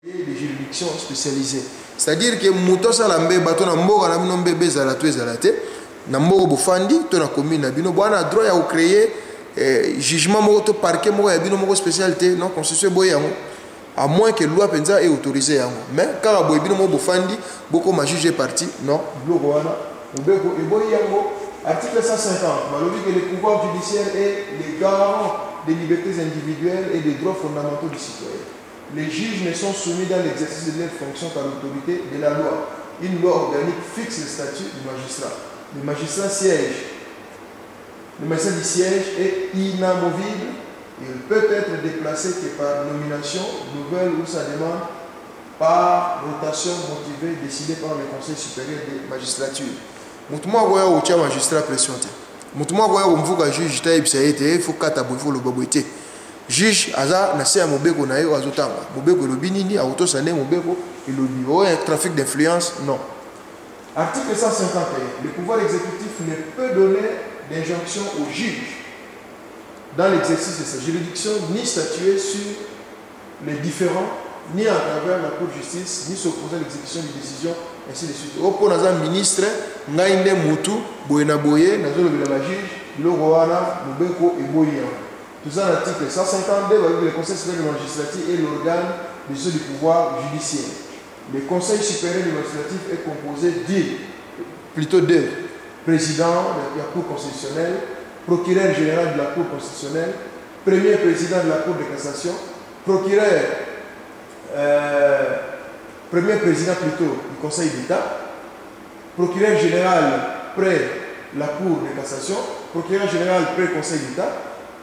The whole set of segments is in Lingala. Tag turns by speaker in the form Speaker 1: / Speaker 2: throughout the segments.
Speaker 1: des juridictions spécialisées. C'est-à-dire que Moutos Salambe, bateau na mboka na bino mbebe zalatu ezalate, na mboka bofandi, to na commune na bino, bwana droit ya créer jugement moko to parquet moko ya bino moko spécialité, non constitution boye yango. À moins que loi penza est autorisée yango. Mais quand la boye bino moko bofandi, beaucoup ma juge parti, non, bloko wana, mbeko e boye yango. Article 150, malobi que le pouvoir judiciaire est le garant des libertés individuelles et des droits fondamentaux du citoyen. Les juges ne sont soumis dans l'exercice de leurs fonctions qu'à l'autorité de la loi. Une loi organique fixe le statut du magistrat. Le magistrat siège. Le magistrat du siège est inamovible. Il peut être déplacé que par nomination, nouvelle ou sa demande, par rotation motivée décidée par le Conseil supérieur de magistrature. Moutouma goya oucha magistrat pression te. Moutouma goya omvuka juge ta ibisa ete faut kata bo faut le boboité. Juge aza na se mobeko na yo azotanga. Mobeko lobi nini auto sané mobeko et lobi o un trafic d'influence non. Article 151. Le pouvoir exécutif ne peut donner d'injonction au juge dans l'exercice de sa juridiction ni statuer sur les différents ni à travers la Cour de justice, ni s'opposer à l'exécution des décisions, ainsi de suite. Au point d'un ministre, Naïne Moutou, Boyena Boye, Nazolo de la juge, Logoana, Mubeko et Boya. Tout ça, l'article 152, le Conseil supérieur de magistrature est l'organe de ceux du pouvoir judiciaire. Le Conseil supérieur de magistrature est composé de président de la Cour constitutionnelle, procureur général de la Cour constitutionnelle, premier président de la Cour de cassation, premier président plutôt du Conseil d'État, procureur général près la Cour de cassation, procureur général près le Conseil d'État,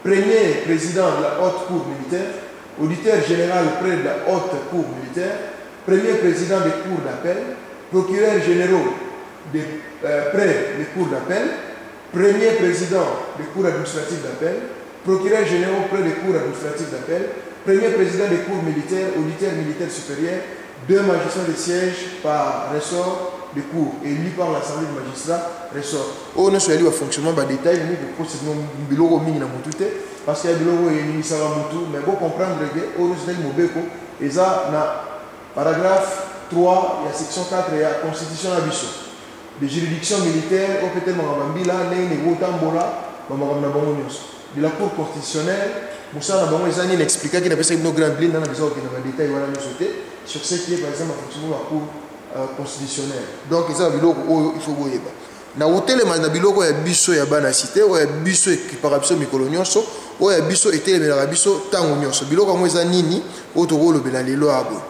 Speaker 1: premier président de la Haute Cour militaire, auditeur général près de la Haute Cour militaire, premier président des cours d'appel, procureur généraux près des cours d'appel, premier président des cours administratifs d'appel, procureur généraux près des cours administratifs d'appel, premier président des cours militaires, auditeur militaire supérieur, 2 magistrats de siège par ressort de cours élus par l'Assemblée des magistrats ressort. On ne soit allé au fonctionnement par détail, mais il faut que nous bilogo mini na mutute parce qu'il y a bilogo et ni sala mutu, mais bon comprendre que on nous donne mobeko et ça na paragraphe 3 il y a section 4 il y a constitution abisso. Les juridictions militaires au peut-être mangambila né ne gotambola mangamba bango nyonso. De la Cour constitutionnelle Moussa Nabamo Ezani expliqua qu'il n'a pas fait une grande ligne dans les autres détails sur ce qui est par exemple fonctionnement de la Cour constitutionnelle. Donc il faut voir. Na hôtel na biloko ya biso ya bana cité o ya biso ekipara biso mikolo nyonso o ya biso etelemela biso tango nyonso biloko mo eza nini o to kolobela lelo abo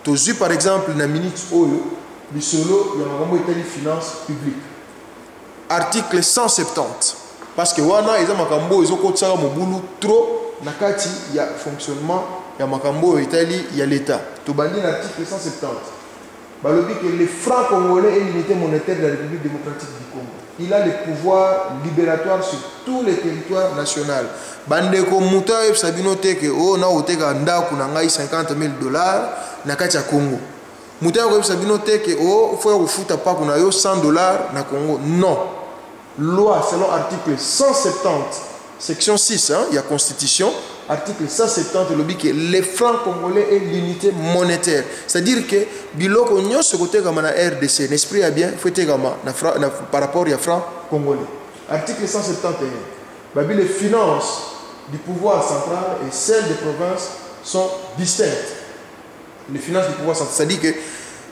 Speaker 1: tozwi par exemple na minute oyo bisolo ya makambo etali finance publique article 170 parce que wana eza makambo ezokotsaka mobulu trop na kati ya fonctionnement ya makambo etali ya l'état to bandi na article 170 balobi que le franc congolais est l'unité monétaire de la République démocratique du Congo. Il a le pouvoir libératoire sur tous les territoires nationaux. Bandeko muta sabino teke o na oteka ndaku na ngai $50,000 na kati ya Congo. Muta ko sabino teke o faut kufuta pa kuna yo $100 na Congo. Non. Loi selon article 170 section 6 il y a constitution article 170 lobby que les francs congolais est l'unité monétaire, c'est-à-dire que biloko nyonso côté comme na RDC l'esprit a bien faut tegama par rapport à francs congolais. Article 171 babi les finances du pouvoir central et celles des provinces sont distinctes. Les finances du pouvoir central, c'est-à-dire que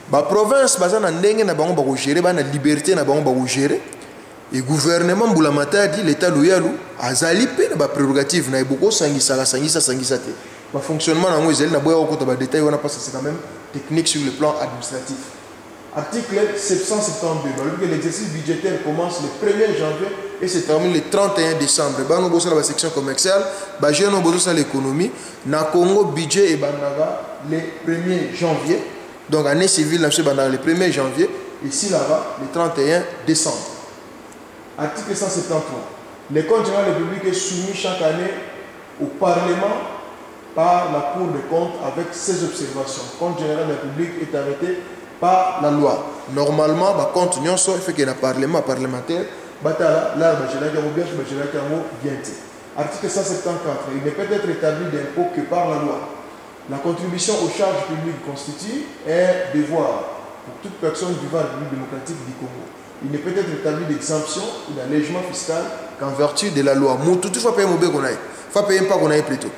Speaker 1: ba province bazana ndenge na bango ba gérer ba na liberté na bango ba gérer. Et gouvernement Boulamata dit l'état loyalu azali pe na ba prérogative na eboko sangisa te ba fonctionnement na ngo ezali na boya okota ba détail wana parce que c'est quand même technique sur le plan administratif. Article 772 l'exercice budgétaire commence le 1er janvier et se termine le 31 décembre. Ba no bosa la section commerciale ba géno bosa l'économie na Congo budget et banaga le 1er janvier. Donc année civile na le 1er janvier ici là-bas le 31 décembre. Article 173. Le compte général de la République est soumis chaque année au Parlement par la Cour des comptes avec ses observations. Le compte général de la République est arrêté par la loi. Normalement, le compte nyonso il fait qu'il y a un Parlement parlementaire. Article 174. Il ne peut être établi d'impôt que par la loi. La contribution aux charges publiques constitue un devoir pour toute personne vivant en République démocratique du Congo. Il ne peut être établi d'exemption ou d'allègement fiscal qu'en vertu de la loi. Tout faut payer mon béco naï. Faut payer pas qu'on aille plutôt.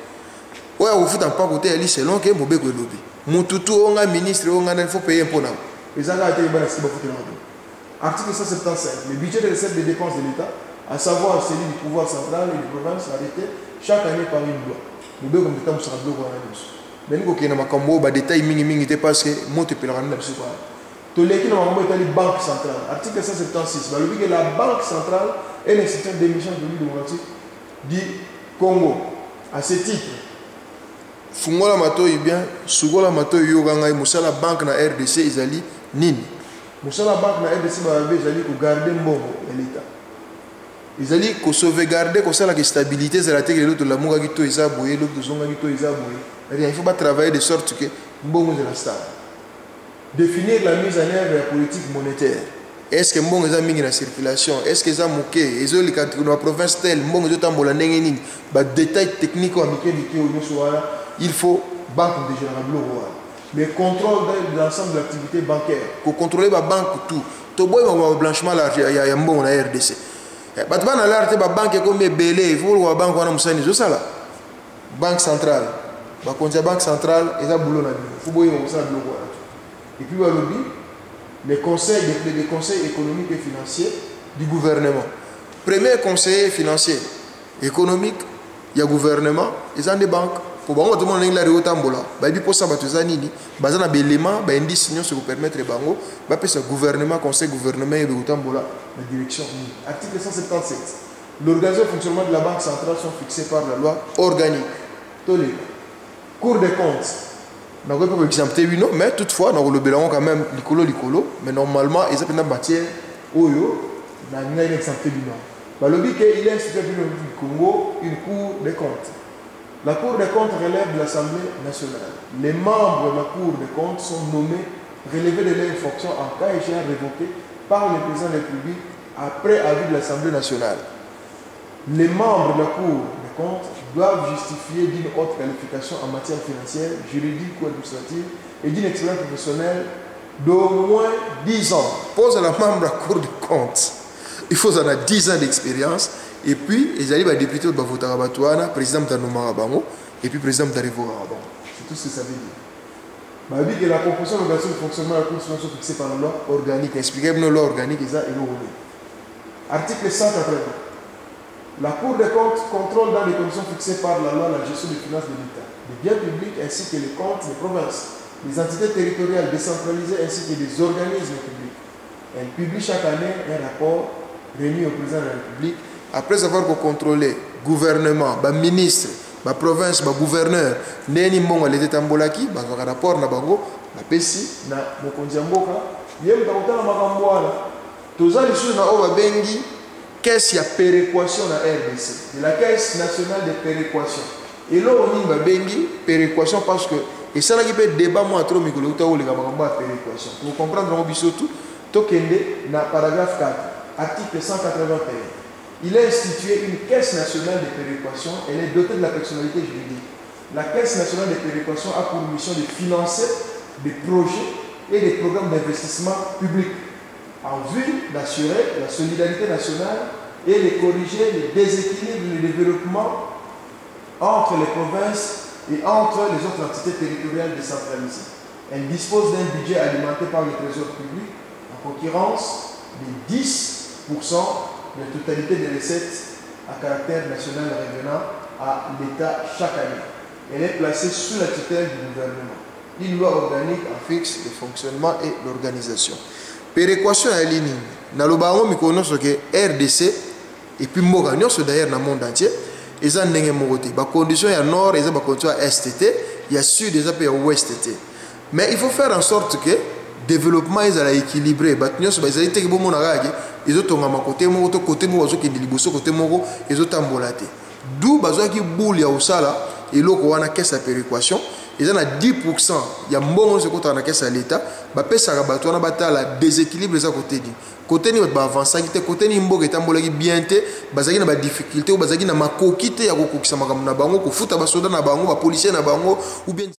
Speaker 1: Ouais, au foot en pas côté ali selon que mon béco est lobby. Mon toutou on a ministre on a il faut payer un peu là. Les agents a été bien assis pour foutre là. Article 175. Le budget de recettes des dépenses de l'État, à savoir celui du pouvoir central et des provinces, arrêté chaque année par une loi. Mon béco est comme ça bloc on a dit. Mais nous qui n'avons pas comme détail mingi était parce que moi te pèlerin là c'est quoi. Tout l'équipe normalement est la banque centrale. Article 176. La banque centrale est l'institution d'émission de l'Union démocratique du Congo. À ce titre, Fungola Mato est bien, Sugola Mato Yoganga, Moussa la banque na RDC Izali Nini. Moussa la banque na RDC Izali pour garder Mbongo et l'État. Izali pour sauvegarder comme ça la stabilité, c'est la tête de l'autre, la Mouga Gito Izaboué, l'autre de Zonga Gito Izaboué. Il ne faut pas travailler de sorte que Mbongo est la star. Définir la mise en œuvre de la politique monétaire. Est-ce que Mbongo est mis en circulation? Est-ce que c'est moqué? Est-ce que dans la province telle, Mbongo est en bolande? Les détails techniques il faut banque de général. Mais contrôle de l'ensemble de l'activité bancaire. Pour contrôler la banque tout. Tout le blanchiment il y a Mbongo na RDC. Parce que la banque comme belé, il faut la banque on a banque centrale. La banque centrale est à boulot. Il faut et puis les conseils économiques et financiers du gouvernement. Premier conseiller financier économique, il y a gouvernement, ils ont des banques. Pour que tout le monde ait la réotambola. Il faut ça, il y a des éléments, des indices qui permettent de bango. Il y a gouvernement, conseil gouvernement et réotambola, la direction. Article 177. L'organisation et le fonctionnement de la banque centrale sont fixés par la loi organique. Cour des comptes. Nous avons pas exempté oui non, mais toutefois nous avons quand même l'icolo, mais normalement ils ont une matière oyo na n'a exempté oui non. Le but qu'il est institué du Congo une cour des comptes. La cour des comptes relève de l'Assemblée nationale. Les membres de la cour des comptes sont nommés, relevés de leurs fonctions en cas échéant révoqués par le président de la République après avis de l'Assemblée nationale. Les membres de la cour des comptes doivent justifier d'une haute qualification en matière financière, juridique ou administrative et d'une expérience professionnelle d'au moins 10 ans. Pose à la membre de la Cour des comptes. Il faut en avoir 10 ans d'expérience. Et puis, ils arrivent à député de Bavotarabatuana, président de Nomarabango, et puis président de Révo-Rabango. C'est tout ce que ça veut dire. Ma vie que la proposition de l'organisation de fonctionnement de la Cour des comptes fixée par la loi organique. Expliquez-moi la loi organique et ça, et le Article 180. La Cour des comptes contrôle dans les conditions fixées par la loi la gestion des finances de l'État, des biens publics ainsi que les comptes des provinces, des entités territoriales décentralisées ainsi que des organismes publics. Elle publie chaque année un rapport remis au président de la République après avoir contrôlé gouvernement, ministre, province, gouverneur, neni mbongo l'État tambolaki, un rapport na bango, na pesi na mokonzi mboka, yem takotana makambo wana. Toza lisusu na oba bengi caisse ya péréquation na RDC, de la caisse nationale de péréquation. Et là on y va bengi péréquation parce que et ça là qui peut débat moi trop mikolo uta o le makambo ya péréquation. Pour comprendre ngo biso tout, tokende na paragraphe 4, article 181. Il a institué une caisse nationale de péréquation. Elle est dotée de la personnalité juridique. La caisse nationale de péréquation a pour mission de financer des projets et des programmes d'investissement public en vue d'assurer la solidarité nationale et de corriger les déséquilibres de développement entre les provinces et entre les autres entités territoriales décentralisées. Elle dispose d'un budget alimenté par le trésor public, en concurrence de 10% de la totalité des recettes à caractère national revenant à l'État chaque année. Elle est placée sous la tutelle du gouvernement. Une loi organique en fixe le fonctionnement et l'organisation. Péréquation à ligne. Dans le baron, nous connaissons que RDC et puis Moga, nous d'ailleurs dans le monde entier, ils ont des conditions à nord, ils ont des conditions à est, il y a sud, ils ont à ouest. Mais il faut faire en sorte que le développement est équilibré. Ils ont été ils ont côté côté ils ont tambolaté. D'où ils boule ya osala et loko wana caisse à péréquation. Ils ont 10%. Il y a un bon côté dans la caisse à l'État. Bah pesa rabato na batala déséquilibre les à côté ni. Côté ni ba avancer côté ni mboka tambolaki bien te bazaki na ba difficulté ou bazaki na makokite ya kokokisa makambo na bango ko futa ba soda na bango ba policier na bango ou bien